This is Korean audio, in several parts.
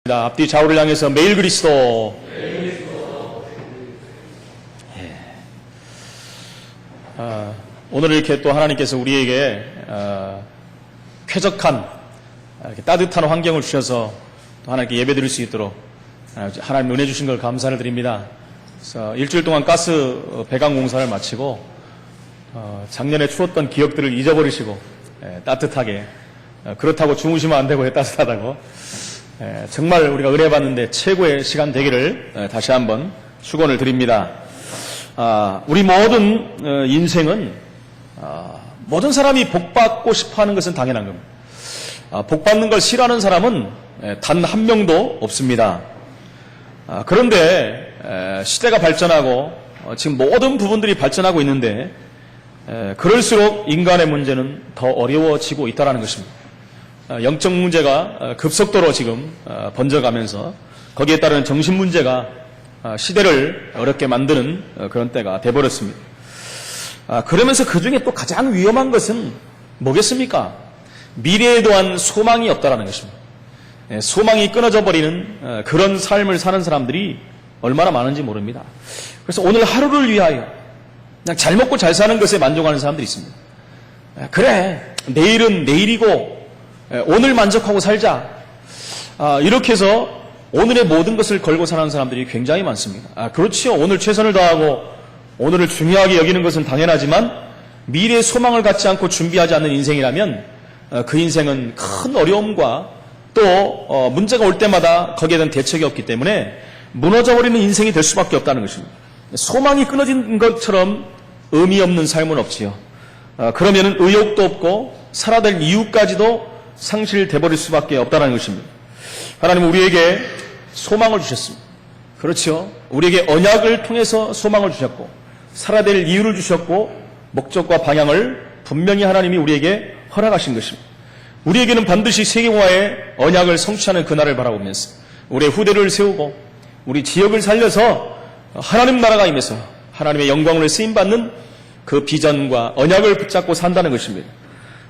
앞뒤 좌우를 향해서 매일 그리스도. 오늘 이렇게 또 하나님께서 우리에게 쾌적한 이렇게 따뜻한 환경을 주셔서 또 하나님께 예배드릴 수 있도록 하나님 은혜 주신 걸 감사를 드립니다. 그래서 일주일 동안 가스 배관 공사를 마치고 작년에 추웠던 기억들을 잊어버리시고 따뜻하게, 그렇다고 주무시면 안 되고 따뜻하다고, 정말 우리가 은혜 받는데 최고의 시간 되기를 다시 한번 축원을 드립니다. 우리 모든 인생은 모든 사람이 복받고 싶어하는 것은 당연한 겁니다. 복받는 걸 싫어하는 사람은 단 한 명도 없습니다. 그런데 시대가 발전하고 지금 모든 부분들이 발전하고 있는데 그럴수록 인간의 문제는 더 어려워지고 있다는 것입니다. 영적 문제가 급속도로 지금 번져가면서 거기에 따른 정신 문제가 시대를 어렵게 만드는 그런 때가 돼버렸습니다. 그러면서 그 중에 또 가장 위험한 것은 뭐겠습니까? 미래에 대한 소망이 없다라는 것입니다. 소망이 끊어져 버리는 그런 삶을 사는 사람들이 얼마나 많은지 모릅니다. 그래서 오늘 하루를 위하여 그냥 잘 먹고 잘 사는 것에 만족하는 사람들이 있습니다. 그래, 내일은 내일이고 오늘 만족하고 살자, 이렇게 해서 오늘의 모든 것을 걸고 사는 사람들이 굉장히 많습니다. 그렇지요. 오늘 최선을 다하고 오늘을 중요하게 여기는 것은 당연하지만 미래의 소망을 갖지 않고 준비하지 않는 인생이라면 그 인생은 큰 어려움과 또 문제가 올 때마다 거기에 대한 대책이 없기 때문에 무너져버리는 인생이 될 수밖에 없다는 것입니다. 소망이 끊어진 것처럼 의미 없는 삶은 없지요. 그러면 의욕도 없고 살아야 될 이유까지도 상실돼 버릴 수밖에 없다는 것입니다. 하나님은 우리에게 소망을 주셨습니다. 그렇죠. 우리에게 언약을 통해서 소망을 주셨고 살아야 될 이유를 주셨고 목적과 방향을 분명히 하나님이 우리에게 허락하신 것입니다. 우리에게는 반드시 세계화의 언약을 성취하는 그날을 바라보면서 우리의 후대를 세우고 우리 지역을 살려서 하나님 나라가 임해서 하나님의 영광을 쓰임받는 그 비전과 언약을 붙잡고 산다는 것입니다.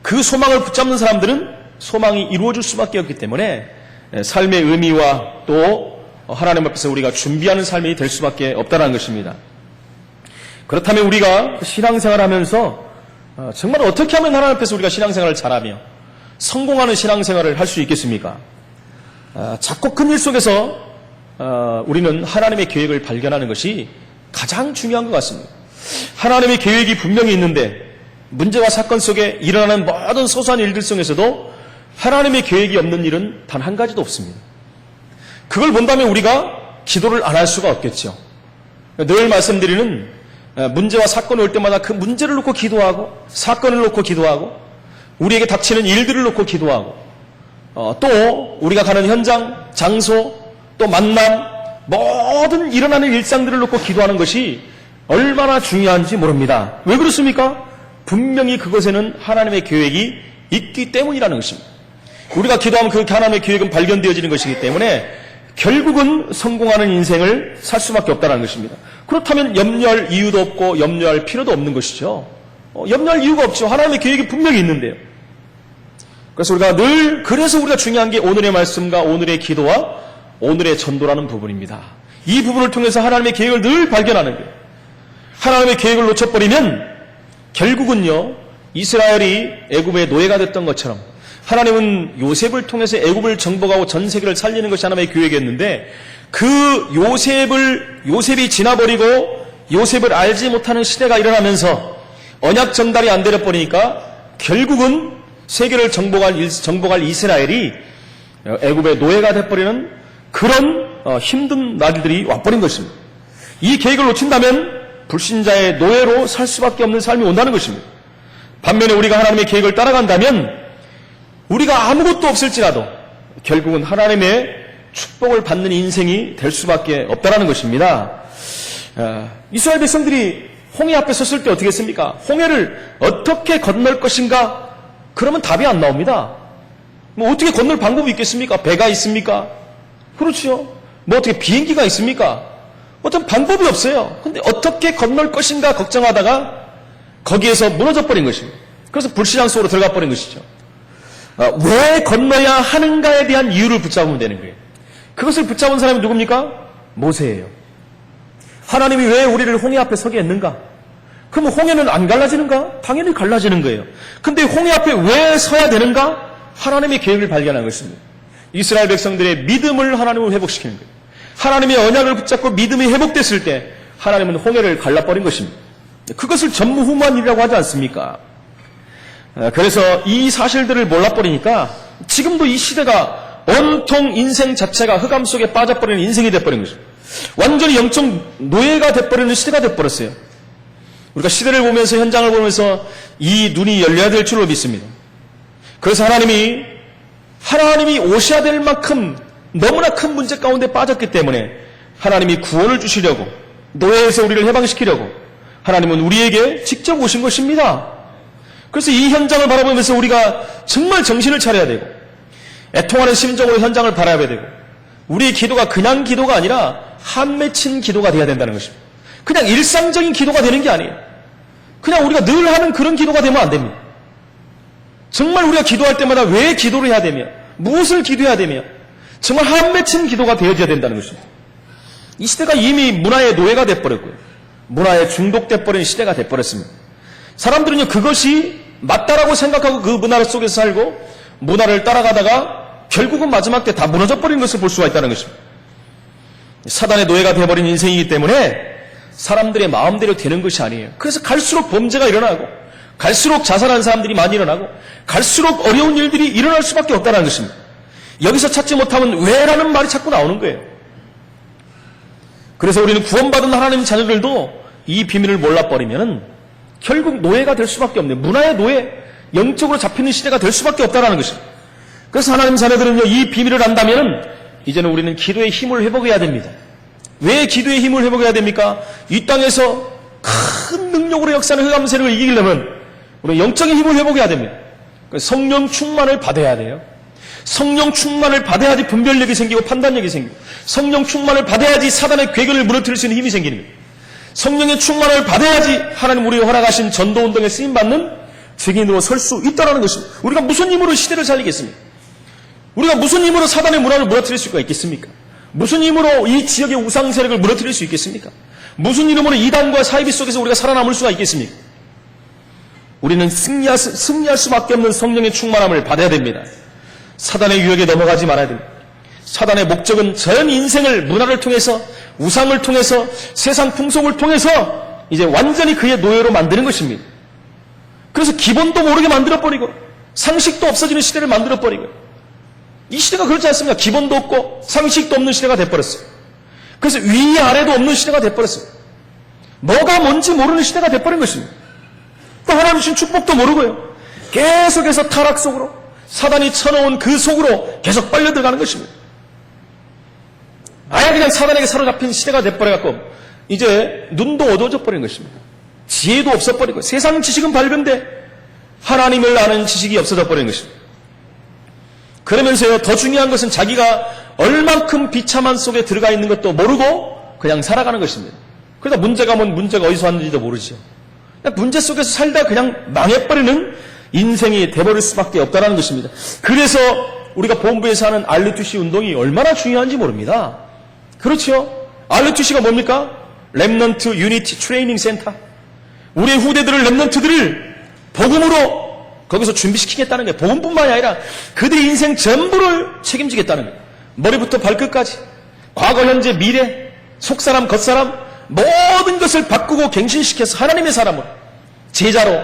그 소망을 붙잡는 사람들은 소망이 이루어질 수밖에 없기 때문에 삶의 의미와 또 하나님 앞에서 우리가 준비하는 삶이 될 수밖에 없다는 것입니다. 그렇다면 우리가 신앙생활을 하면서 정말 어떻게 하면 하나님 앞에서 우리가 신앙생활을 잘하며 성공하는 신앙생활을 할 수 있겠습니까? 작고 큰 일 속에서 우리는 하나님의 계획을 발견하는 것이 가장 중요한 것 같습니다. 하나님의 계획이 분명히 있는데 문제와 사건 속에 일어나는 모든 소소한 일들 속에서도 하나님의 계획이 없는 일은 단 한 가지도 없습니다. 그걸 본다면 우리가 기도를 안 할 수가 없겠죠. 늘 말씀드리는 문제와 사건이 올 때마다 그 문제를 놓고 기도하고 사건을 놓고 기도하고 우리에게 닥치는 일들을 놓고 기도하고 또 우리가 가는 현장, 장소, 또 만남, 모든 일어나는 일상들을 놓고 기도하는 것이 얼마나 중요한지 모릅니다. 왜 그렇습니까? 분명히 그것에는 하나님의 계획이 있기 때문이라는 것입니다. 우리가 기도하면 그 하나님의 계획은 발견되어지는 것이기 때문에 결국은 성공하는 인생을 살 수밖에 없다는 것입니다. 그렇다면 염려할 이유도 없고 염려할 필요도 없는 것이죠. 염려할 이유가 없죠. 하나님의 계획이 분명히 있는데요. 그래서 그래서 우리가 중요한 게 오늘의 말씀과 오늘의 기도와 오늘의 전도라는 부분입니다. 이 부분을 통해서 하나님의 계획을 늘 발견하는 거예요. 하나님의 계획을 놓쳐버리면 결국은요, 이스라엘이 애굽의 노예가 됐던 것처럼 하나님은 요셉을 통해서 애굽을 정복하고 전 세계를 살리는 것이 하나님의 계획이었는데 그 요셉이 지나버리고 요셉을 알지 못하는 시대가 일어나면서 언약 전달이 안 되어버리니까 결국은 세계를 정복할 이스라엘이 애굽의 노예가 돼버리는 그런 힘든 날들이 와버린 것입니다. 이 계획을 놓친다면 불신자의 노예로 살 수밖에 없는 삶이 온다는 것입니다. 반면에 우리가 하나님의 계획을 따라간다면 우리가 아무것도 없을지라도 결국은 하나님의 축복을 받는 인생이 될 수밖에 없다는 것입니다. 이스라엘 백성들이 홍해 앞에 섰을 때 어떻게 했습니까? 홍해를 어떻게 건널 것인가? 그러면 답이 안 나옵니다. 뭐 어떻게 건널 방법이 있겠습니까? 배가 있습니까? 그렇죠. 뭐 어떻게 비행기가 있습니까? 어떤 방법이 없어요. 근데 어떻게 건널 것인가 걱정하다가 거기에서 무너져 버린 것입니다. 그래서 불신앙 속으로 들어가 버린 것이죠. 왜 건너야 하는가에 대한 이유를 붙잡으면 되는 거예요. 그것을 붙잡은 사람이 누굽니까? 모세예요. 하나님이 왜 우리를 홍해 앞에 서게 했는가? 그럼 홍해는 안 갈라지는가? 당연히 갈라지는 거예요. 근데 홍해 앞에 왜 서야 되는가? 하나님의 계획을 발견한 것입니다. 이스라엘 백성들의 믿음을 하나님은 회복시키는 거예요. 하나님의 언약을 붙잡고 믿음이 회복됐을 때 하나님은 홍해를 갈라버린 것입니다. 그것을 전무후무한 일이라고 하지 않습니까? 그래서 이 사실들을 몰라버리니까 지금도 이 시대가 온통 인생 자체가 흑암 속에 빠져버리는 인생이 돼버린 것입니다. 완전히 영적 노예가 돼버리는 시대가 돼버렸어요. 우리가 시대를 보면서 현장을 보면서 이 눈이 열려야 될 줄로 믿습니다. 그래서 하나님이 오셔야 될 만큼 너무나 큰 문제 가운데 빠졌기 때문에 하나님이 구원을 주시려고 노예에서 우리를 해방시키려고 하나님은 우리에게 직접 오신 것입니다. 그래서 이 현장을 바라보면서 우리가 정말 정신을 차려야 되고 애통하는 심정으로 현장을 바라봐야 되고 우리의 기도가 그냥 기도가 아니라 한 맺힌 기도가 되어야 된다는 것입니다. 그냥 일상적인 기도가 되는 게 아니에요. 그냥 우리가 늘 하는 그런 기도가 되면 안 됩니다. 정말 우리가 기도할 때마다 왜 기도를 해야 되며 무엇을 기도해야 되며 정말 한 맺힌 기도가 되어져야 된다는 것입니다. 이 시대가 이미 문화의 노예가 돼버렸고요. 문화에 중독돼버린 시대가 돼버렸습니다. 사람들은요 그것이 맞다라고 생각하고 그 문화 속에서 살고 문화를 따라가다가 결국은 마지막 때 다 무너져버리는 것을 볼 수가 있다는 것입니다. 사단의 노예가 돼버린 인생이기 때문에 사람들의 마음대로 되는 것이 아니에요. 그래서 갈수록 범죄가 일어나고 갈수록 자살하는 사람들이 많이 일어나고 갈수록 어려운 일들이 일어날 수밖에 없다는 것입니다. 여기서 찾지 못하면 왜라는 말이 자꾸 나오는 거예요. 그래서 우리는 구원받은 하나님 자녀들도 이 비밀을 몰라버리면 결국 노예가 될 수밖에 없네요. 문화의 노예, 영적으로 잡히는 시대가 될 수밖에 없다는 것입니다. 그래서 하나님 자녀들은요, 이 비밀을 안다면 이제는 우리는 기도의 힘을 회복해야 됩니다. 왜 기도의 힘을 회복해야 됩니까? 이 땅에서 큰 능력으로 역사하는 흑암 세력을 이기려면 우리는 영적인 힘을 회복해야 됩니다. 성령 충만을 받아야 돼요. 성령 충만을 받아야지 분별력이 생기고 판단력이 생기고 성령 충만을 받아야지 사단의 궤결을 무너뜨릴 수 있는 힘이 생기는 거예요. 성령의 충만을 받아야지 하나님 우리가 허락하신 전도운동에 쓰임받는 증인으로 설 수 있다는 것입니다. 우리가 무슨 힘으로 시대를 살리겠습니까? 우리가 무슨 힘으로 사단의 문화를 무너뜨릴 수가 있겠습니까? 무슨 힘으로 이 지역의 우상 세력을 무너뜨릴 수 있겠습니까? 무슨 이름으로 이단과 사이비 속에서 우리가 살아남을 수가 있겠습니까? 우리는 승리할 수밖에 없는 성령의 충만함을 받아야 됩니다. 사단의 유혹에 넘어가지 말아야 됩니다. 사단의 목적은 전 인생을 문화를 통해서 우상을 통해서 세상 풍속을 통해서 이제 완전히 그의 노예로 만드는 것입니다. 그래서 기본도 모르게 만들어버리고 상식도 없어지는 시대를 만들어버리고 이 시대가 그렇지 않습니까? 기본도 없고 상식도 없는 시대가 돼버렸어요. 그래서 위 아래도 없는 시대가 돼버렸어요. 뭐가 뭔지 모르는 시대가 돼버린 것입니다. 또 하나님 주신 축복도 모르고요. 계속해서 타락 속으로 사단이 쳐놓은 그 속으로 계속 빨려들어가는 것입니다. 아예 그냥 사단에게 사로잡힌 시대가 돼버려갖고 이제 눈도 어두워져 버린 것입니다. 지혜도 없어버리고 세상 지식은 밝은데 하나님을 아는 지식이 없어져 버린 것입니다. 그러면서요 더 중요한 것은 자기가 얼만큼 비참한 속에 들어가 있는 것도 모르고 그냥 살아가는 것입니다. 그러다 문제가 뭔 문제가 어디서 왔는지도 모르죠. 문제 속에서 살다 그냥 망해버리는 인생이 돼버릴 수밖에 없다는 것입니다. 그래서 우리가 본부에서 하는 RUTC 운동이 얼마나 중요한지 모릅니다. 그렇죠? RUTC가 뭡니까? 렘넌트 유니티 트레이닝 센터. 우리의 후대들을 렘넌트들을 복음으로 거기서 준비시키겠다는 거예요. 복음뿐만이 아니라 그들의 인생 전부를 책임지겠다는 거예요. 머리부터 발끝까지 과거, 현재, 미래, 속사람, 겉사람 모든 것을 바꾸고 갱신시켜서 하나님의 사람으로 제자로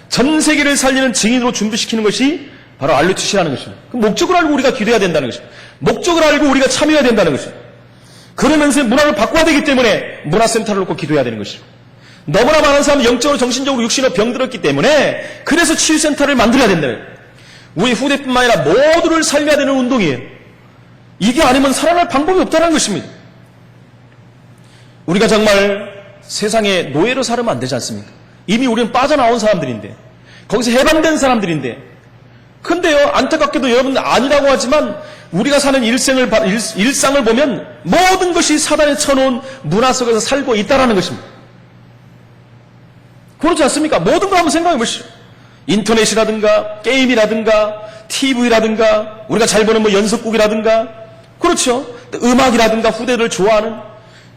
전 세계를 살리는 증인으로 준비시키는 것이 바로 RUTC라는 것입니다. 그 목적을 알고 우리가 기도해야 된다는 것입니다. 목적을 알고 우리가 참여해야 된다는 것입니다. 그러면서 문화를 바꿔야 되기 때문에 문화센터를 놓고 기도해야 되는 것입니다. 너무나 많은 사람이 영적으로 정신적으로 육신으로 병들었기 때문에 그래서 치유센터를 만들어야 된다는 거예요. 우리 후대뿐만 아니라 모두를 살려야 되는 운동이에요. 이게 아니면 살아날 방법이 없다는 것입니다. 우리가 정말 세상의 노예로 살면 안 되지 않습니까? 이미 우리는 빠져나온 사람들인데 거기서 해방된 사람들인데 근데요 안타깝게도 여러분들 아니라고 하지만 우리가 사는 일상을 보면 모든 것이 사단에 쳐놓은 문화 속에서 살고 있다는 것입니다. 그렇지 않습니까? 모든 거 한번 생각해 보시죠. 인터넷이라든가 게임이라든가 TV라든가 우리가 잘 보는 뭐 연속국이라든가 그렇죠. 음악이라든가 후대를 좋아하는,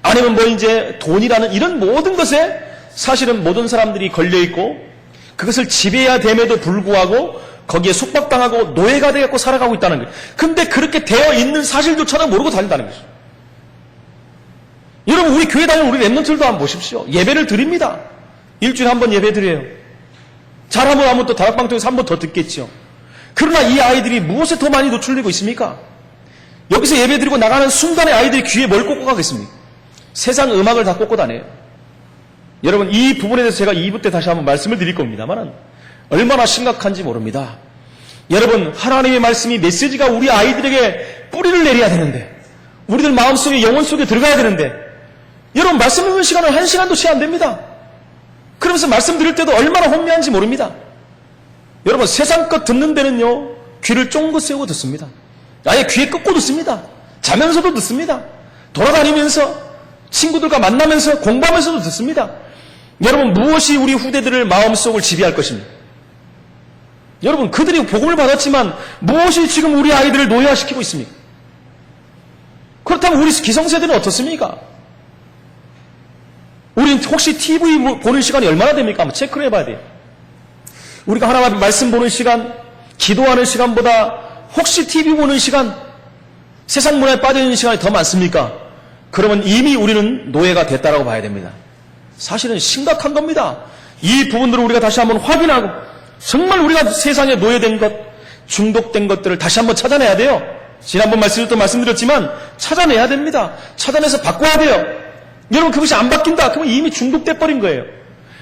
아니면 뭐 이제 돈이라는 이런 모든 것에 사실은 모든 사람들이 걸려있고 그것을 지배해야 됨에도 불구하고 거기에 속박당하고 노예가 되어서 살아가고 있다는 거예요. 근데 그렇게 되어 있는 사실조차도 모르고 다닌다는 거죠. 여러분, 우리 교회 다니는 우리 랩런트들도 한번 보십시오. 예배를 드립니다. 일주일에 한 번 예배 드려요. 잘하면 하면 또 다락방 통해서 한 번 더 듣겠죠. 그러나 이 아이들이 무엇에 더 많이 노출되고 있습니까? 여기서 예배 드리고 나가는 순간에 아이들이 귀에 뭘 꽂고 가겠습니까? 세상 음악을 다 꽂고 다녀요. 여러분, 이 부분에 대해서 제가 2부 때 다시 한번 말씀을 드릴 겁니다만 얼마나 심각한지 모릅니다. 여러분, 하나님의 말씀이 메시지가 우리 아이들에게 뿌리를 내려야 되는데, 우리들 마음속에 영혼 속에 들어가야 되는데, 여러분 말씀 읽는 시간은 1시간도 채 안 됩니다. 그러면서 말씀 들을 때도 얼마나 혼미한지 모릅니다. 여러분, 세상 것 듣는 데는요, 귀를 쫑긋 세우고 듣습니다. 아예 귀에 꽂고 듣습니다. 자면서도 듣습니다. 돌아다니면서 친구들과 만나면서 공부하면서도 듣습니다. 여러분, 무엇이 우리 후대들을 마음속을 지배할 것입니까? 여러분, 그들이 복음을 받았지만 무엇이 지금 우리 아이들을 노예화시키고 있습니까? 그렇다면 우리 기성세대는 어떻습니까? 우린 혹시 TV 보는 시간이 얼마나 됩니까? 한번 체크를 해봐야 돼요. 우리가 하나님 말씀 보는 시간, 기도하는 시간보다 혹시 TV 보는 시간, 세상 문화에 빠져있는 시간이 더 많습니까? 그러면 이미 우리는 노예가 됐다라고 봐야 됩니다. 사실은 심각한 겁니다. 이 부분들을 우리가 다시 한번 확인하고 정말 우리가 세상에 노예된 것, 중독된 것들을 다시 한번 찾아내야 돼요. 지난번 말씀도 말씀드렸지만 찾아내야 됩니다. 찾아내서 바꿔야 돼요. 여러분, 그것이 안 바뀐다. 그러면 이미 중독돼 버린 거예요.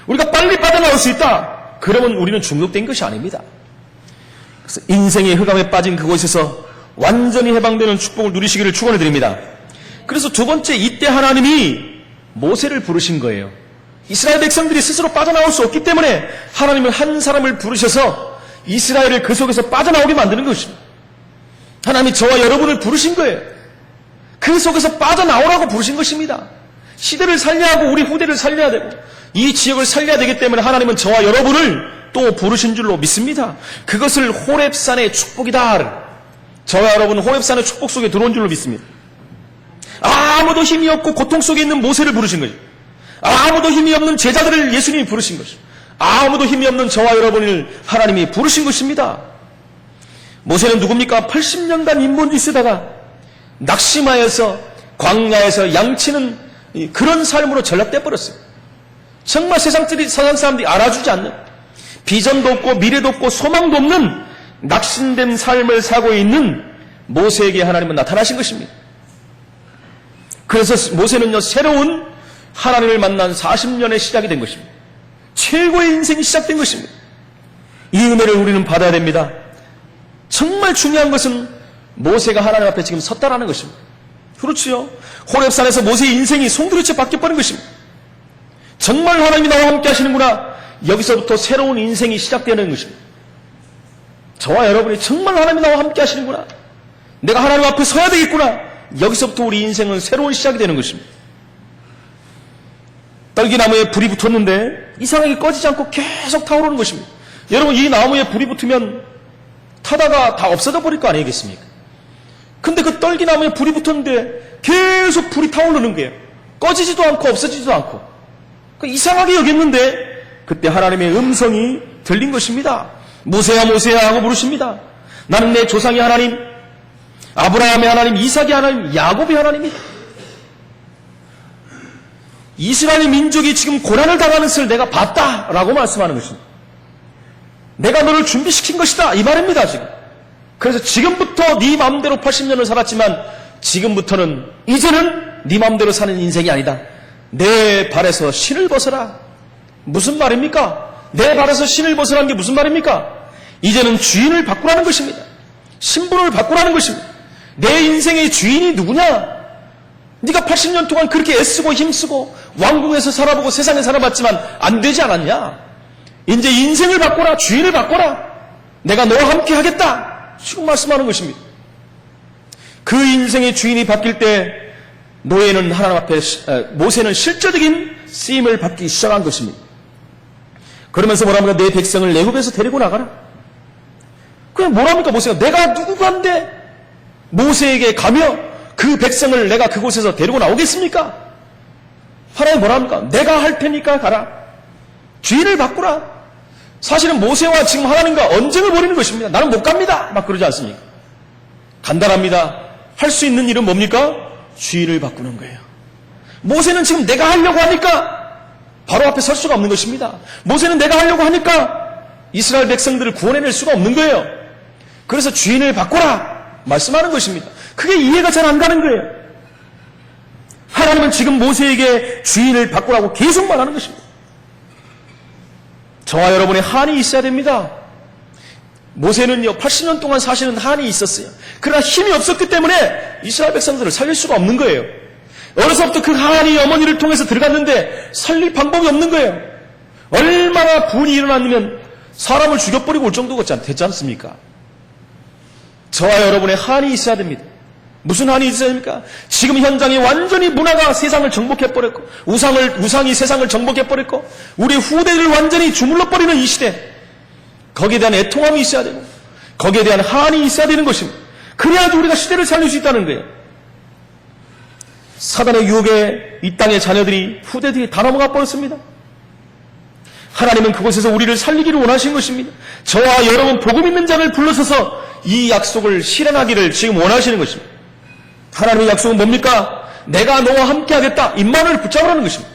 우리가 빨리 빠져나올 수 있다. 그러면 우리는 중독된 것이 아닙니다. 그래서 인생의 흑암에 빠진 그곳에서 완전히 해방되는 축복을 누리시기를 축원을 드립니다. 그래서 두 번째, 이때 하나님이 모세를 부르신 거예요. 이스라엘 백성들이 스스로 빠져나올 수 없기 때문에 하나님은 한 사람을 부르셔서 이스라엘을 그 속에서 빠져나오게 만드는 것입니다. 하나님이 저와 여러분을 부르신 거예요. 그 속에서 빠져나오라고 부르신 것입니다. 시대를 살려야 하고 우리 후대를 살려야 되고 이 지역을 살려야 되기 때문에 하나님은 저와 여러분을 또 부르신 줄로 믿습니다. 그것을 호렙산의 축복이다. 저와 여러분은 호렙산의 축복 속에 들어온 줄로 믿습니다. 아무도 힘이 없고 고통 속에 있는 모세를 부르신 거죠. 아무도 힘이 없는 제자들을 예수님이 부르신 것이죠. 아무도 힘이 없는 저와 여러분을 하나님이 부르신 것입니다. 모세는 누굽니까? 80년간 인본주의 쓰다가 낙심하여서 광야에서 양치는 그런 삶으로 전락돼 버렸어요. 정말 세상 사람들이 알아주지 않는, 비전도 없고 미래도 없고 소망도 없는 낙심된 삶을 살고 있는 모세에게 하나님은 나타나신 것입니다. 그래서 모세는요, 새로운 하나님을 만난 40년의 시작이 된 것입니다. 최고의 인생이 시작된 것입니다. 이 은혜를 우리는 받아야 됩니다. 정말 중요한 것은 모세가 하나님 앞에 지금 섰다라는 것입니다. 그렇지요. 호렙산에서 모세의 인생이 송두리째 바뀌어버린 것입니다. 정말 하나님이 나와 함께 하시는구나. 여기서부터 새로운 인생이 시작되는 것입니다. 저와 여러분이 정말 하나님이 나와 함께 하시는구나. 내가 하나님 앞에 서야 되겠구나. 여기서부터 우리 인생은 새로운 시작이 되는 것입니다. 떨기나무에 불이 붙었는데 이상하게 꺼지지 않고 계속 타오르는 것입니다. 여러분, 이 나무에 불이 붙으면 타다가 다 없어져 버릴 거 아니겠습니까? 근데 그 떨기나무에 불이 붙었는데 계속 불이 타오르는 거예요. 꺼지지도 않고 없어지지도 않고. 이상하게 여겼는데 그때 하나님의 음성이 들린 것입니다. 모세야 모세야 하고 부르십니다. 나는 내 조상의 하나님, 아브라함의 하나님, 이삭의 하나님, 야곱의 하나님이다. 이스라엘 민족이 지금 고난을 당하는 것을 내가 봤다라고 말씀하는 것입니다. 내가 너를 준비시킨 것이다 이 말입니다. 지금. 그래서 지금부터 네 마음대로 80년을 살았지만 지금부터는 이제는 네 마음대로 사는 인생이 아니다. 내 발에서 신을 벗어라. 무슨 말입니까? 내 발에서 신을 벗으라는 게 무슨 말입니까? 이제는 주인을 바꾸라는 것입니다. 신분을 바꾸라는 것입니다. 내 인생의 주인이 누구냐? 네가 80년 동안 그렇게 애쓰고 힘쓰고 왕궁에서 살아보고 세상에 살아봤지만 안 되지 않았냐? 이제 인생을 바꿔라. 주인을 바꿔라. 내가 너와 함께 하겠다. 지금 말씀하는 것입니다. 그 인생의 주인이 바뀔 때 노예는 하나님 앞에, 모세는 실제적인 쓰임을 받기 시작한 것입니다. 그러면서 뭐랍니까? 내 백성을 애굽에서 데리고 나가라. 그냥 뭐랍니까? 모세가 내가 누구간데 모세에게 가며 그 백성을 내가 그곳에서 데리고 나오겠습니까? 하나님 뭐라 합니까? 내가 할 테니까 가라. 주인을 바꾸라. 사실은 모세와 지금 하나님과 언쟁을 벌이는 것입니다. 나는 못 갑니다. 막 그러지 않습니까? 간단합니다. 할 수 있는 일은 뭡니까? 주인을 바꾸는 거예요. 모세는 지금 내가 하려고 하니까 바로 앞에 설 수가 없는 것입니다. 모세는 내가 하려고 하니까 이스라엘 백성들을 구원해낼 수가 없는 거예요. 그래서 주인을 바꿔라 말씀하는 것입니다. 그게 이해가 잘 안 가는 거예요. 하나님은 지금 모세에게 주인을 바꾸라고 계속 말하는 것입니다. 저와 여러분의 한이 있어야 됩니다. 모세는요 80년 동안 사시는 한이 있었어요. 그러나 힘이 없었기 때문에 이스라엘 백성들을 살릴 수가 없는 거예요. 어려서부터 그 한이 어머니를 통해서 들어갔는데 살릴 방법이 없는 거예요. 얼마나 분이 일어났으면 사람을 죽여버리고 올 정도가 됐지 않습니까? 저와 여러분의 한이 있어야 됩니다. 무슨 한이 있어야 됩니까? 지금 현장에 완전히 문화가 세상을 정복해버렸고 우상이 세상을 정복해버렸고 우리 후대를 완전히 주물러버리는 이 시대, 거기에 대한 애통함이 있어야 되고 거기에 대한 한이 있어야 되는 것입니다. 그래야지 우리가 시대를 살릴 수 있다는 거예요. 사단의 유혹에 이 땅의 자녀들이 후대들이 다 넘어가 버렸습니다. 하나님은 그곳에서 우리를 살리기를 원하신 것입니다. 저와 여러분 복음 있는 자를 불러서서 이 약속을 실행하기를 지금 원하시는 것입니다. 하나님의 약속은 뭡니까? 내가 너와 함께 하겠다. 임마누엘을 붙잡으라는 것입니다.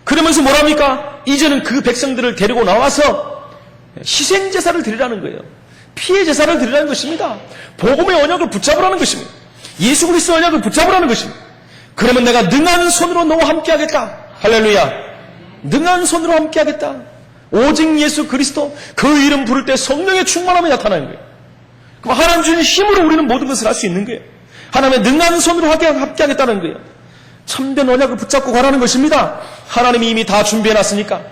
그러면서 뭐랍니까? 이제는 그 백성들을 데리고 나와서 희생제사를 드리라는 거예요. 피해 제사를 드리라는 것입니다. 복음의 언약을 붙잡으라는 것입니다. 예수 그리스도의 언약을 붙잡으라는 것입니다. 그러면 내가 능한 손으로 너와 함께 하겠다. 할렐루야. 능한 손으로 함께 하겠다. 오직 예수 그리스도 그 이름 부를 때 성령의 충만함이 나타나는 거예요. 그럼 하나님 주신 힘으로 우리는 모든 것을 할 수 있는 거예요. 하나님의 능한 손으로 함께 하겠다는 거예요. 참된 언약을 붙잡고 가라는 것입니다. 하나님이 이미 다 준비해놨으니까.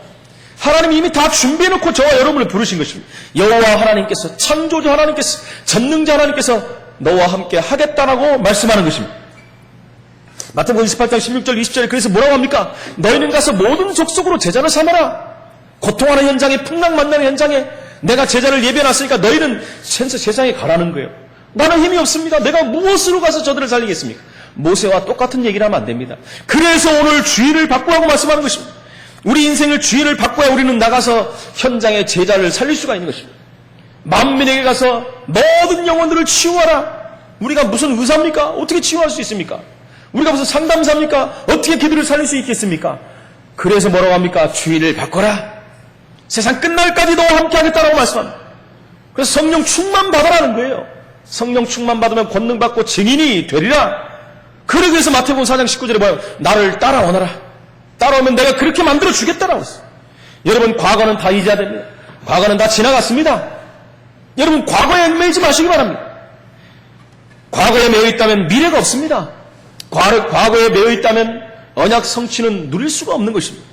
하나님이 이미 다 준비해놓고 저와 여러분을 부르신 것입니다. 여호와 하나님께서, 창조주 하나님께서, 전능자 하나님께서 너와 함께 하겠다라고 말씀하는 것입니다. 마태복음 28장 16절 20절에 그래서 뭐라고 합니까? 너희는 가서 모든 족속으로 제자를 삼아라. 고통하는 현장에, 풍랑 만나는 현장에 내가 제자를 예배해놨으니까 너희는 세상에 가라는 거예요. 나는 힘이 없습니다. 내가 무엇으로 가서 저들을 살리겠습니까? 모세와 똑같은 얘기를 하면 안 됩니다. 그래서 오늘 주인을 바꾸라고 말씀하는 것입니다. 우리 인생을 주인을 바꿔야 우리는 나가서 현장에 제자를 살릴 수가 있는 것입니다. 만민에게 가서 모든 영혼들을 치유하라. 우리가 무슨 의사입니까? 어떻게 치유할 수 있습니까? 우리가 무슨 상담사입니까? 어떻게 그들을 살릴 수 있겠습니까? 그래서 뭐라고 합니까? 주인을 바꿔라. 세상 끝날까지 너와 함께 하겠다라고 말씀합니다. 그래서 성령 충만 받아라는 거예요. 성령 충만 받으면 권능 받고 증인이 되리라. 그러기 위해서 마태복음 4장 19절에 뭐예요? 나를 따라오너라. 따라오면 내가 그렇게 만들어 주겠다라고 했어요. 여러분, 과거는 다 잊어야 됩니다. 과거는 다 지나갔습니다. 여러분, 과거에 매이지 마시기 바랍니다. 과거에 매여 있다면 미래가 없습니다. 과거에 매여 있다면 언약 성취는 누릴 수가 없는 것입니다.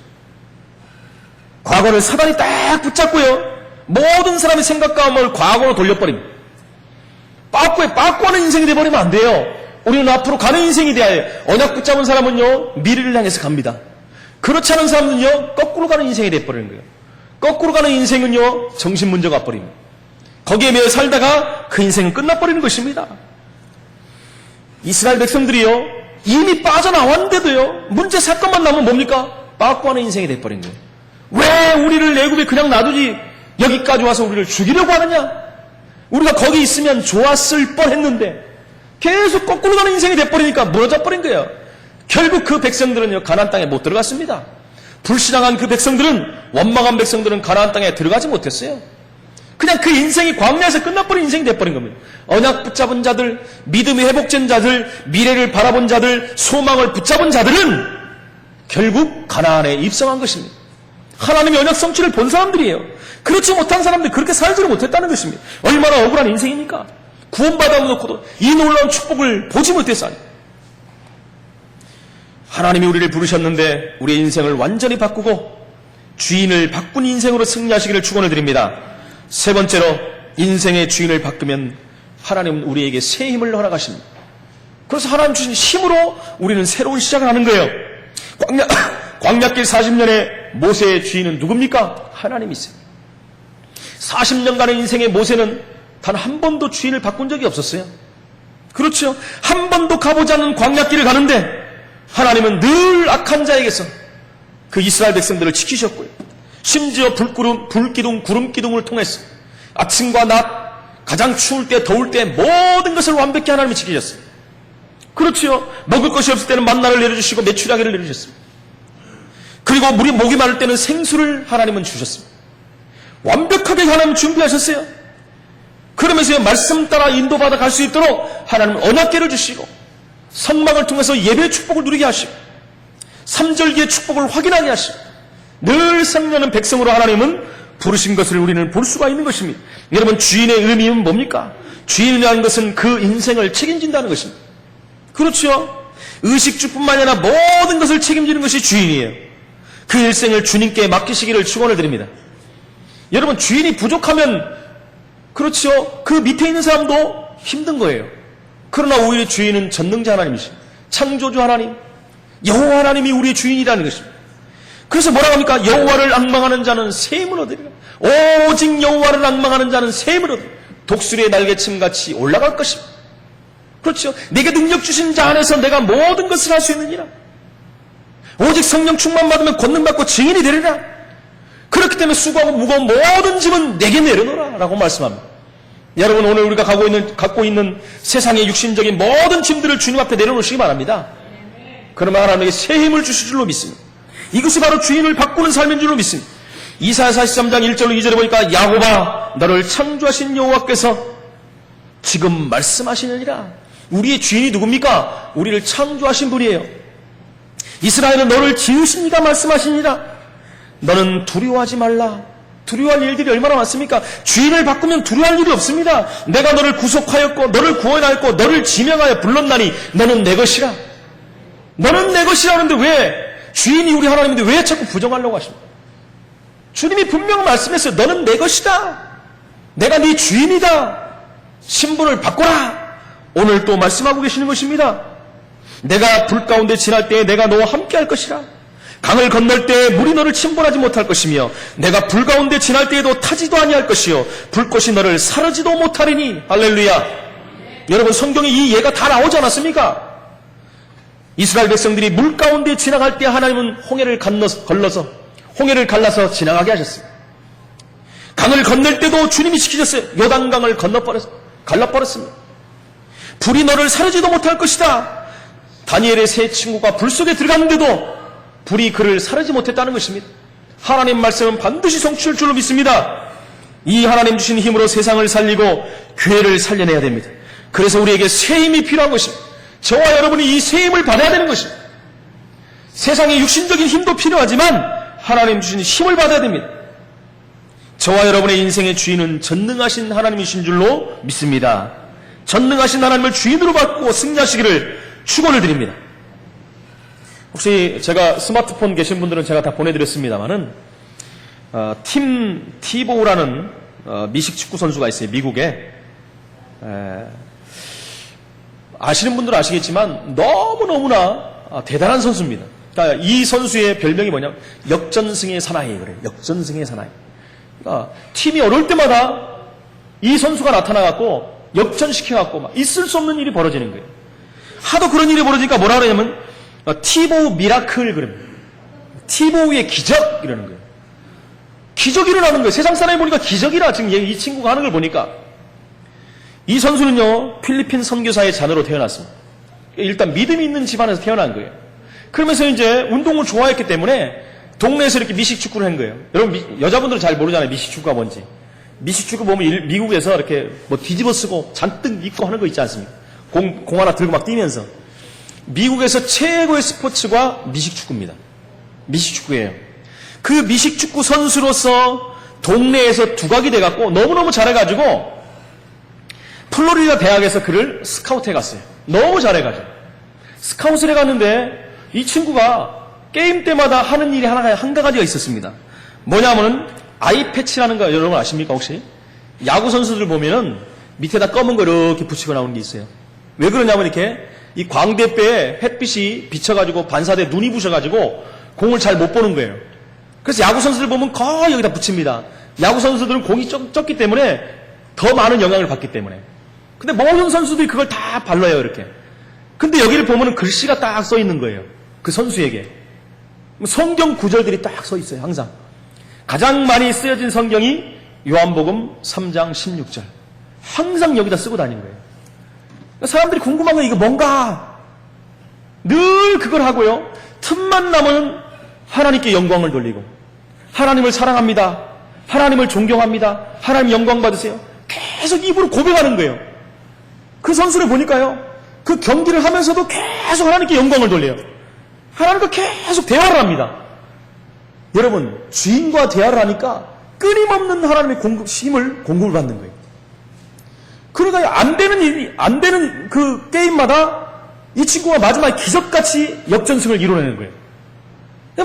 과거를 사단이 딱 붙잡고요, 모든 사람의 생각과 마음을 과거로 돌려버립니다. 빠꾸하는 인생이 되어버리면 안 돼요. 우리는 앞으로 가는 인생이 돼야 해요. 언약 붙잡은 사람은요, 미래를 향해서 갑니다. 그렇지 않은 사람은요, 거꾸로 가는 인생이 돼버리는 거예요. 거꾸로 가는 인생은요, 정신 문제가 와버립니다. 거기에 매여 살다가 그 인생은 끝나버리는 것입니다. 이스라엘 백성들이요, 이미 빠져나왔는데도요, 문제 사건만 나면 뭡니까? 빠꾸하는 인생이 돼버린 거예요. 왜 우리를 애굽에 그냥 놔두지 여기까지 와서 우리를 죽이려고 하느냐? 우리가 거기 있으면 좋았을 뻔했는데 계속 거꾸로 가는 인생이 돼버리니까 무너져 버린 거예요. 결국 그 백성들은요, 가나안 땅에 못 들어갔습니다. 불신앙한 그 백성들은, 원망한 백성들은 가나안 땅에 들어가지 못했어요. 그냥 그 인생이 광야에서 끝나버린 인생이 돼버린 겁니다. 언약 붙잡은 자들, 믿음이 회복된 자들, 미래를 바라본 자들, 소망을 붙잡은 자들은 결국 가나안에 입성한 것입니다. 하나님의 언약 성취를 본 사람들이에요. 그렇지 못한 사람들이 그렇게 살지를 못했다는 것입니다. 얼마나 억울한 인생입니까? 구원받아 놓고도 이 놀라운 축복을 보지 못했어요. 하나님이 우리를 부르셨는데 우리의 인생을 완전히 바꾸고 주인을 바꾼 인생으로 승리하시기를 축원을 드립니다. 세 번째로, 인생의 주인을 바꾸면 하나님은 우리에게 새 힘을 허락하십니다. 그래서 하나님 주신 힘으로 우리는 새로운 시작을 하는 거예요. 광야길 40년의 모세의 주인은 누굽니까? 하나님이세요. 40년간의 인생의 모세는 단 한 번도 주인을 바꾼 적이 없었어요. 그렇죠. 한 번도 가보지 않은 광야길을 가는데 하나님은 늘 악한 자에게서 그 이스라엘 백성들을 지키셨고요. 심지어 불기둥, 구름기둥을 통해서 아침과 낮, 가장 추울 때, 더울 때 모든 것을 완벽히 하나님이 지키셨어요. 그렇죠. 먹을 것이 없을 때는 만나를 내려주시고 메추라기를 내려주셨습니다. 그리고 물이 목이 마를 때는 생수를 하나님은 주셨습니다. 완벽하게 하나님 준비하셨어요. 그러면서 말씀 따라 인도받아 갈 수 있도록 하나님은 언약궤를 주시고 성막을 통해서 예배의 축복을 누리게 하시고 삼절기의 축복을 확인하게 하시고 늘 생명하는 백성으로 하나님은 부르신 것을 우리는 볼 수가 있는 것입니다. 여러분, 주인의 의미는 뭡니까? 주인이라는 것은 그 인생을 책임진다는 것입니다. 그렇죠. 의식주뿐만 아니라 모든 것을 책임지는 것이 주인이에요. 그 일생을 주님께 맡기시기를 축원을 드립니다. 여러분, 주인이 부족하면 그렇죠. 그 밑에 있는 사람도 힘든 거예요. 그러나 오히려 주인은 전능자 하나님이십니다. 창조주 하나님, 여호와 하나님이 우리의 주인이라는 것입니다. 그래서 뭐라고 합니까? 여호와를 앙망하는 자는 셈을 얻으리라. 오직 여호와를 앙망하는 자는 셈을 얻으리라. 독수리의 날개침같이 올라갈 것입니다. 그렇죠. 내게 능력 주신 자 안에서 내가 모든 것을 할 수 있느니라. 오직 성령 충만 받으면 권능받고 증인이 되리라. 그렇기 때문에 수고하고 무거운 모든 짐은 내게 내려놓으라 라고 말씀합니다. 여러분, 오늘 우리가 갖고 있는 세상의 육신적인 모든 짐들을 주님 앞에 내려놓으시기 바랍니다. 그러면 하나님에게 새 힘을 주실 줄로 믿습니다. 이것이 바로 주인을 바꾸는 삶인 줄로 믿습니다. 이사야 43장 1절로 2절에 보니까 야곱아, 너를 창조하신 여호와께서 지금 말씀하시느니라. 우리의 주인이 누굽니까? 우리를 창조하신 분이에요. 이스라엘은 너를 지으신 이가 말씀하시니라. 너는 두려워하지 말라. 두려워할 일들이 얼마나 많습니까? 주인을 바꾸면 두려워할 일이 없습니다. 내가 너를 구속하였고 너를 구원하였고 너를 지명하여 불렀나니 너는 내 것이라. 너는 내 것이라 하는데 왜 주인이 우리 하나님인데 왜 자꾸 부정하려고 하십니까? 주님이 분명 말씀했어요. 너는 내 것이다. 내가 네 주인이다. 신분을 바꿔라. 오늘 또 말씀하고 계시는 것입니다. 내가 불 가운데 지날 때에 내가 너와 함께 할 것이라. 강을 건널 때에 물이 너를 침몰하지 못할 것이며 내가 불 가운데 지날 때에도 타지도 아니할 것이요 불꽃이 너를 사르지도 못하리니. 할렐루야. 여러분, 성경에 이 예가 다 나오지 않았습니까? 이스라엘 백성들이 물 가운데 지나갈 때 하나님은 홍해를 갈라서 지나가게 하셨습니다. 강을 건널 때도 주님이 시키셨어요. 요단강을 갈라버렸습니다. 불이 너를 사르지도 못할 것이다. 다니엘의 세 친구가 불 속에 들어갔는데도 불이 그를 사르지 못했다는 것입니다. 하나님 말씀은 반드시 성취할 줄로 믿습니다. 이 하나님 주신 힘으로 세상을 살리고 교회를 살려내야 됩니다. 그래서 우리에게 새 힘이 필요한 것입니다. 저와 여러분이 이 새 힘을 받아야 되는 것입니다. 세상에 육신적인 힘도 필요하지만 하나님 주신 힘을 받아야 됩니다. 저와 여러분의 인생의 주인은 전능하신 하나님이신 줄로 믿습니다. 전능하신 하나님을 주인으로 받고 승리하시기를 축원을 드립니다. 혹시 제가 스마트폰 계신 분들은 제가 다 보내드렸습니다만은 팀 티보우라는 미식 축구 선수가 있어요. 미국에. 아시는 분들은 아시겠지만 너무너무나 대단한 선수입니다. 그러니까 이 선수의 별명이 뭐냐면 역전승의 사나이 그래요. 역전승의 사나이. 그러니까 팀이 어려울 때마다 이 선수가 나타나갖고 역전시켜갖고 막 있을 수 없는 일이 벌어지는 거예요. 하도 그런 일이 벌어지니까 뭐라 그러냐면 티보우 미라클 그럽니다. 티보우의 기적 이러는 거예요. 기적이 일어나는 거예요. 세상 사람이 보니까 기적이라 지금 이 친구가 하는 걸 보니까. 이 선수는요, 필리핀 선교사의 자녀로 태어났습니다. 일단 믿음이 있는 집안에서 태어난 거예요. 그러면서 이제 운동을 좋아했기 때문에 동네에서 이렇게 미식축구를 한 거예요. 여러분, 여자분들은 잘 모르잖아요. 미식축구가 뭔지. 미식축구 보면 미국에서 이렇게 뭐 뒤집어 쓰고 잔뜩 입고 하는 거 있지 않습니까? 공 하나 들고 막 뛰면서. 미국에서 최고의 스포츠가 미식축구입니다. 미식축구예요. 그 미식축구 선수로서 동네에서 두각이 돼갖고 너무너무 잘해가지고 플로리다 대학에서 그를 스카우트해 갔어요. 너무 잘해가지고. 스카우트를 해갔는데 이 친구가 게임 때마다 하는 일이 한 가지가 있었습니다. 뭐냐면은 아이패치라는 거 여러분 아십니까 혹시? 야구 선수들 보면은 밑에다 검은 거 이렇게 붙이고 나오는 게 있어요. 왜 그러냐면 이렇게 이 광대뼈에 햇빛이 비쳐가지고 반사돼 눈이 부셔가지고 공을 잘 못 보는 거예요. 그래서 야구 선수들 보면 거의 여기다 붙입니다. 야구 선수들은 공이 적기 때문에 더 많은 영향을 받기 때문에. 근데 모든 선수들이 그걸 다 발라요, 이렇게. 근데 여기를 보면은 글씨가 딱 써 있는 거예요. 그 선수에게. 성경 구절들이 딱 써 있어요, 항상. 가장 많이 쓰여진 성경이 요한복음 3장 16절. 항상 여기다 쓰고 다니는 거예요. 사람들이 궁금한 건 이게 뭔가? 늘 그걸 하고요. 틈만 나면 하나님께 영광을 돌리고, 하나님을 사랑합니다. 하나님을 존경합니다. 하나님 영광 받으세요. 계속 입으로 고백하는 거예요. 그 선수를 보니까요, 그 경기를 하면서도 계속 하나님께 영광을 돌려요. 하나님과 계속 대화를 합니다. 여러분, 주인과 대화를 하니까 끊임없는 하나님의 힘을 공급을 받는 거예요. 그러니까 안 되는 그 게임마다 이 친구가 마지막에 기적같이 역전승을 이뤄내는 거예요.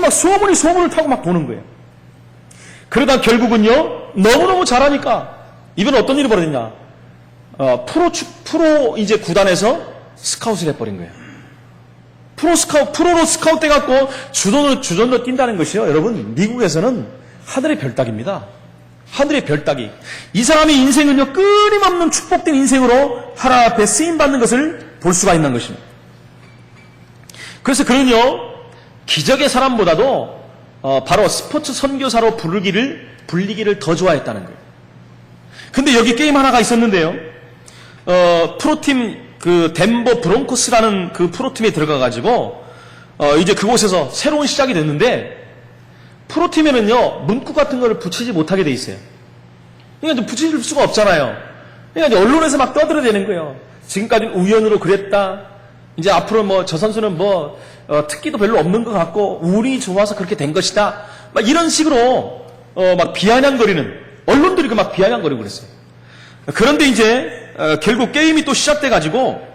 막 소문을 타고 막 도는 거예요. 그러다 결국은요, 너무너무 잘하니까 이번에 어떤 일이 벌어졌냐? 프로 이제 구단에서 스카웃을 해버린 거예요. 프로로 스카웃 돼갖고 주전으로 뛴다는 것이요. 여러분, 미국에서는 하늘의 별따기입니다. 하늘의 별따기. 이 사람의 인생은요, 끊임없는 축복된 인생으로 하나님 앞에 쓰임받는 것을 볼 수가 있는 것입니다. 그래서 그는요, 기적의 사람보다도 바로 스포츠 선교사로 불리기를 더 좋아했다는 거예요. 근데 여기 게임 하나가 있었는데요. 프로팀 그 덴버 브론코스라는 그 프로팀에 들어가가지고 이제 그곳에서 새로운 시작이 됐는데, 프로팀에는요 문구 같은 거를 붙이지 못하게 돼 있어요. 그러니까 붙일 수가 없잖아요. 그러니까 이제 언론에서 막 떠들어대는 거예요. 지금까지 우연으로 그랬다. 이제 앞으로 뭐 저 선수는 뭐 특기도 별로 없는 것 같고 운이 좋아서 그렇게 된 것이다. 막 이런 식으로 막 비아냥거리는, 언론들이 막 비아냥거리고 그랬어요. 그런데 이제 결국 게임이 또 시작돼가지고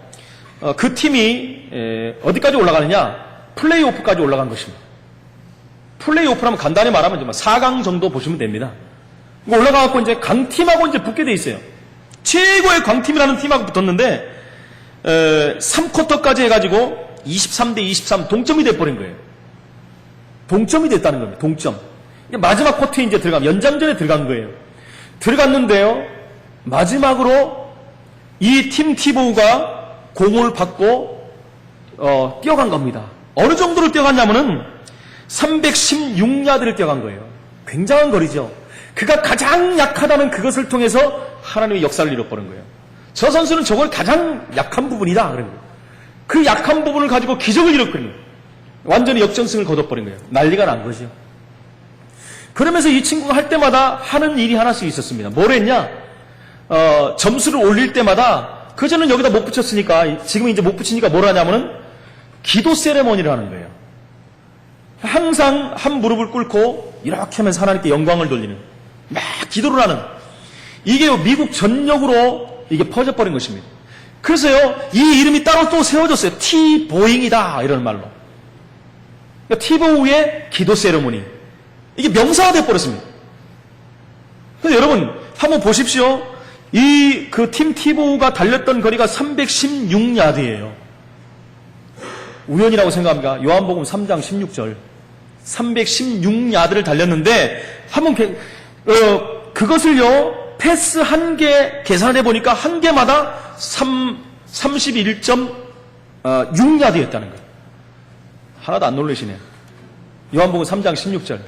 그 팀이 어디까지 올라가느냐? 플레이오프까지 올라간 것입니다. 플레이오프라면 간단히 말하면 좀 4강 정도 보시면 됩니다. 올라가갖고 이제 강팀하고 이제 붙게 돼 있어요. 최고의 강팀이라는 팀하고 붙었는데 3쿼터까지 해가지고 23대 23 동점이 돼버린 거예요. 동점이 됐다는 겁니다. 동점. 마지막 쿼터에 이제 연장전에 들어간 거예요. 들어갔는데요, 마지막으로 이 팀 티보우가 공을 받고 뛰어간 겁니다. 어느 정도를 뛰어갔냐면은 316야드를 뛰어간 거예요. 굉장한 거리죠. 그가 가장 약하다는 그것을 통해서 하나님의 역사를 이뤄버린 거예요. 저 선수는 저걸 가장 약한 부분이다. 그런 거예요. 그 약한 부분을 가지고 기적을 이뤘거든요. 완전히 역전승을 거둬버린 거예요. 난리가 난 거죠. 그러면서 이 친구가 할 때마다 하는 일이 하나씩 있었습니다. 뭘 했냐? 점수를 올릴 때마다, 그전에는 여기다 못 붙였으니까, 지금 이제 못 붙이니까 뭘 하냐면은 기도 세레머니를 하는 거예요. 항상 한 무릎을 꿇고 이렇게 하면서 하나님께 영광을 돌리는, 막 기도를 하는, 이게 미국 전역으로 이게 퍼져버린 것입니다. 그래서요, 이 이름이 따로 또 세워졌어요. 티보잉이다, 이런 말로. 그러니까 티보우의 기도 세레머니. 이게 명사가 돼버렸습니다. 그래서 여러분, 한번 보십시오. 그 팀 티보우가 달렸던 거리가 316야드예요. 우연이라고 생각합니까? 요한복음 3장 16절. 316야드를 달렸는데, 한번 그것을요, 패스 한 개 계산해 보니까 한 개마다 31.6야드였다는 거예요. 하나도 안 놀라시네요. 요한복음 3장 16절.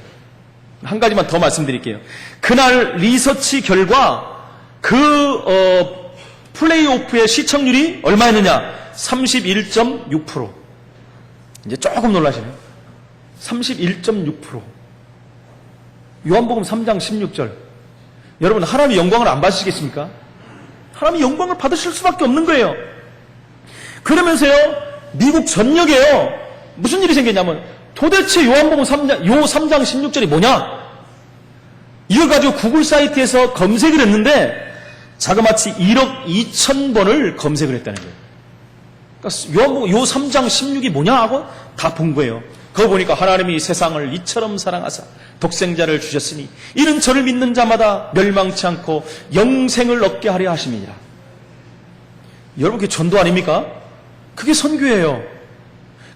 한 가지만 더 말씀드릴게요. 그날 리서치 결과 플레이오프의 시청률이 얼마였느냐? 31.6%. 이제 조금 놀라시네요. 31.6%. 요한복음 3장 16절. 여러분, 하나님의 영광을 안 받으시겠습니까? 하나님의 영광을 받으실 수밖에 없는 거예요. 그러면서요, 미국 전역에요, 무슨 일이 생겼냐면, 도대체 요한복음 3장 16절이 뭐냐? 이걸 가지고 구글 사이트에서 검색을 했는데, 자그마치 1억 2천 번을 검색을 했다는 거예요. 그러니까 요한복음 요 3장 16이 뭐냐 하고 다 본 거예요. 그거 보니까 하나님이 세상을 이처럼 사랑하사 독생자를 주셨으니 이는 저를 믿는 자마다 멸망치 않고 영생을 얻게 하려 하심이니라. 여러분, 그게 전도 아닙니까? 그게 선교예요.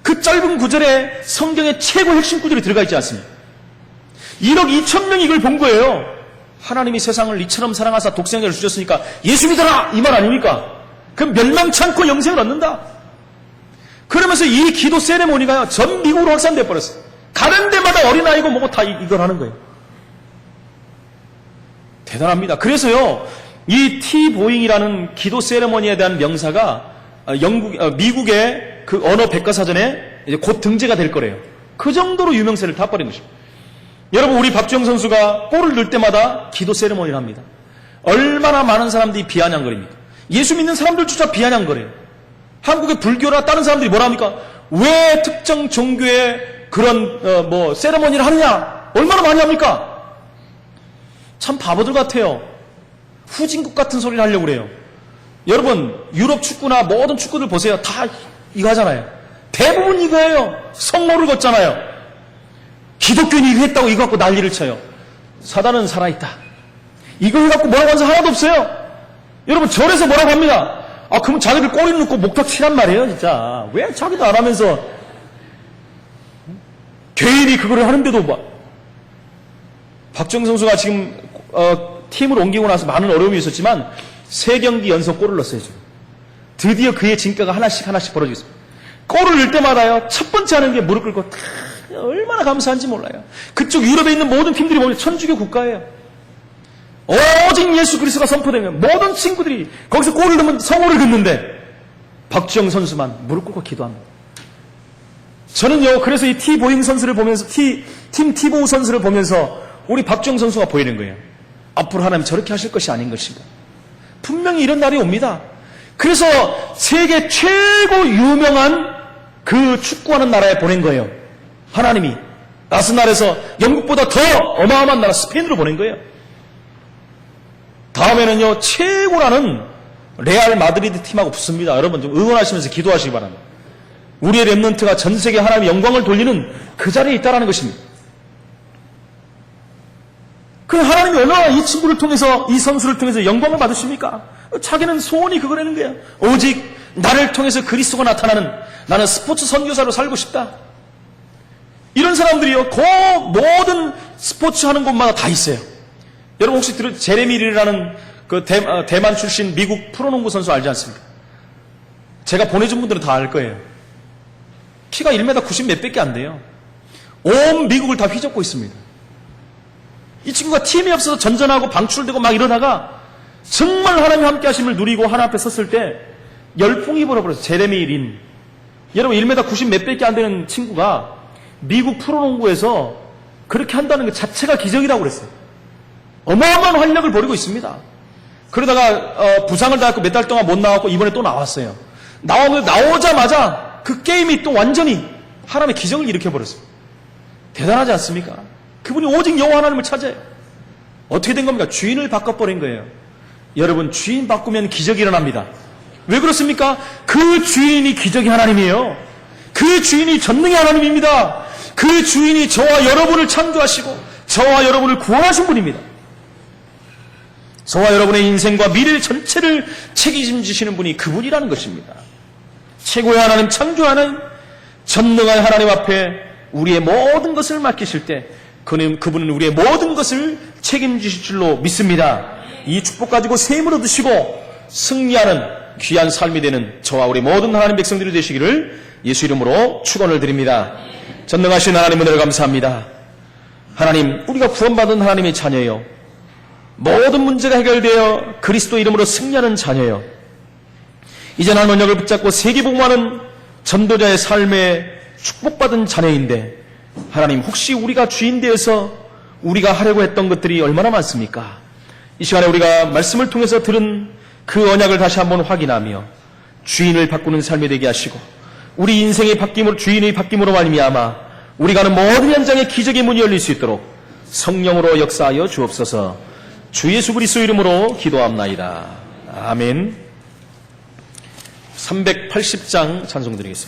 그 짧은 구절에 성경의 최고 핵심 구절이 들어가 있지 않습니까? 1억 2천 명이 이걸 본 거예요. 하나님이 세상을 이처럼 사랑하사 독생자를 주셨으니까 예수 믿어라! 이 말 아닙니까? 그 멸망치 않고 영생을 얻는다. 그러면서 이 기도 세레모니가 전 미국으로 확산돼 버렸어요. 가는 데마다 어린아이고 뭐고 다 이걸 하는 거예요. 대단합니다. 그래서요, 이 티보잉이라는 기도 세레머니에 대한 명사가 미국의 그 언어 백과사전에 이제 곧 등재가 될 거래요. 그 정도로 유명세를 타버린 것입니다. 여러분, 우리 박주영 선수가 골을 넣을 때마다 기도 세레머니를 합니다. 얼마나 많은 사람들이 비아냥거립니까? 예수 믿는 사람들조차 비아냥거려요. 한국의 불교나 다른 사람들이 뭐라 합니까? 왜 특정 종교의 그런 세레머니를 하느냐? 얼마나 많이 합니까? 참 바보들 같아요. 후진국 같은 소리를 하려고 그래요. 여러분, 유럽 축구나 모든 축구들 보세요. 다 이거 하잖아요. 대부분 이거예요. 성모를 걷잖아요. 기독교인이 이거 했다고 이거 갖고 난리를 쳐요. 사단은 살아있다. 이거 해갖고 뭐라고 하는 사람 하나도 없어요. 여러분, 절에서 뭐라고 합니다. 그럼 자기들 꼬리 놓고 목탁 치란 말이에요, 진짜. 왜 자기도 안 하면서 개인이 그거를 하는데도 박주영 선수가 지금 팀을 옮기고 나서 많은 어려움이 있었지만 3경기 연속 골을 넣었어요. 지금. 드디어 그의 진가가 하나씩 벌어지고 있습니다. 골을 넣을 때마다요, 첫 번째 하는 게 무릎 꿇고 얼마나 감사한지 몰라요. 그쪽 유럽에 있는 모든 팀들이 보면 천주교 국가예요. 오직 예수 그리스도가 선포되면 모든 친구들이 거기서 골을 넣으면 성호를 긋는데 박주영 선수만 무릎 꿇고 기도합니다. 저는요, 그래서 이 티보잉 선수를 보면서 팀 티보우 선수를 보면서 우리 박주영 선수가 보이는 거예요. 앞으로 하나님 저렇게 하실 것이 아닌 것인가. 분명히 이런 날이 옵니다. 그래서 세계 최고 유명한 그 축구하는 나라에 보낸 거예요. 하나님이 아스날에서 영국보다 더 어마어마한 나라 스페인으로 보낸 거예요. 다음에는요, 최고라는 레알 마드리드 팀하고 붙습니다. 여러분 좀 응원하시면서 기도하시기 바랍니다. 우리의 렘넌트가 전 세계 하나님의 영광을 돌리는 그 자리에 있다는 것입니다. 그 하나님이 얼마나 이 친구를 통해서, 이 선수를 통해서 영광을 받으십니까? 자기는 소원이 그거라는 거예요. 오직 나를 통해서 그리스도가 나타나는, 나는 스포츠 선교사로 살고 싶다. 이런 사람들이요, 그 모든 스포츠 하는 곳마다 다 있어요. 여러분 혹시 제레미 릴이라는 그 대만 출신 미국 프로농구 선수 알지 않습니까? 제가 보내준 분들은 다 알 거예요. 키가 1m 90 몇밖에 안 돼요. 온 미국을 다 휘젓고 있습니다. 이 친구가 팀이 없어서 전전하고 방출되고 막 이러다가 정말 하나님의 함께 하심을 누리고 하나 앞에 섰을 때 열풍이 불어버렸어요. 제레미 린. 여러분 1m 90 몇밖에 안 되는 친구가 미국 프로농구에서 그렇게 한다는 것 자체가 기적이라고 그랬어요. 어마어마한 활력을 벌이고 있습니다. 그러다가 부상을 당했고 몇 달 동안 못 나왔고 이번에 또 나왔어요. 나오자마자 그 게임이 또 완전히 하나님의 기적을 일으켜버렸어요. 대단하지 않습니까? 그분이 오직 여호와 하나님을 찾아요. 어떻게 된 겁니까? 주인을 바꿔버린 거예요. 여러분, 주인 바꾸면 기적이 일어납니다. 왜 그렇습니까? 그 주인이 기적의 하나님이에요. 그 주인이 전능의 하나님입니다. 그 주인이 저와 여러분을 창조하시고 저와 여러분을 구원하신 분입니다. 저와 여러분의 인생과 미래 전체를 책임지시는 분이 그분이라는 것입니다. 최고의 하나님, 창조의 하나님, 전능한 하나님 앞에 우리의 모든 것을 맡기실 때 그분은 우리의 모든 것을 책임지실 줄로 믿습니다. 이 축복 가지고 셈을 얻으시고 승리하는 귀한 삶이 되는 저와 우리 모든 하나님 백성들이 되시기를 예수 이름으로 축원을 드립니다. 전능하신 하나님 은혜를 감사합니다. 하나님, 우리가 구원받은 하나님의 자녀예요. 모든 문제가 해결되어 그리스도 이름으로 승리하는 자녀예요. 이제 난 언약을 붙잡고 세계복음하는 전도자의 삶에 축복받은 자녀인데 하나님, 혹시 우리가 주인 되어서 우리가 하려고 했던 것들이 얼마나 많습니까? 이 시간에 우리가 말씀을 통해서 들은 그 언약을 다시 한번 확인하며 주인을 바꾸는 삶이 되게 하시고 우리 인생의 바뀜으로, 주인의 바뀜으로 말미암아 우리가 하는 모든 현장에 기적의 문이 열릴 수 있도록 성령으로 역사하여 주옵소서. 주 예수 그리스도 이름으로 기도합나이다. 아멘. 380장 찬송 드리겠습니다.